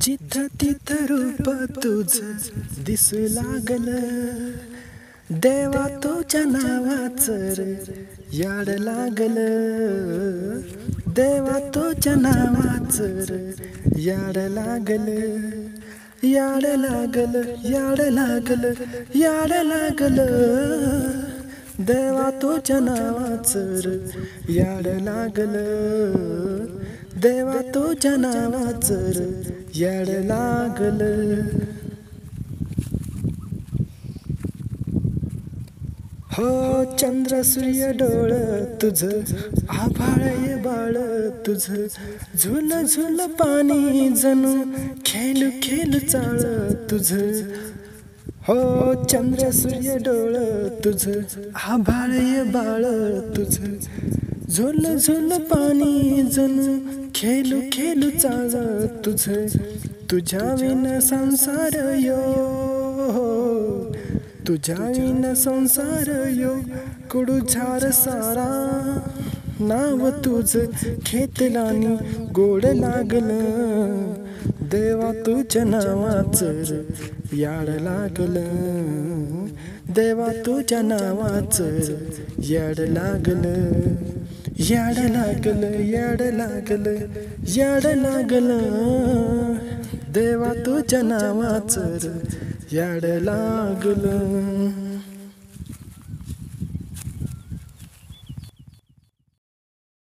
जिथं तिथं रूप तुझं दिसू लागलं, देवा तुझ्या नावाचं रे याड लागलं, देवा तुझ्या नावाचं रे याड लागलं, याड लागलं, याड लागलं, याड लागलं, देवा तुझ्या नावाचं रे याड लागलं, देवा तुझ्या नावाचं रे याड लागलं. हो चंद्र सूर्य डोळ तुझं, आभाळ ये बाळ तुझं, झुल झुल पाणी जणू खेळू खेळू चाळ तुझं. हो चंद्र सूर्य डोळ तुझं, आभाळ ये बाळ तुझं, झुल झुल पाणी जणू खेळू खेळू चाळ तुझं. तुझ्या विना संसार यो, तुझ्या विना संसार यो कडू झार सारा, नाव तुझं खेतलानी गोड लागलं, देवा तुझ्या नावाचं याड लागलं, देवा तुझ्या नावाचं याड लागलं, याड लागलं, याड लागलं, याड लागलं, देवा तुझ्या नावाचं याड लागलं.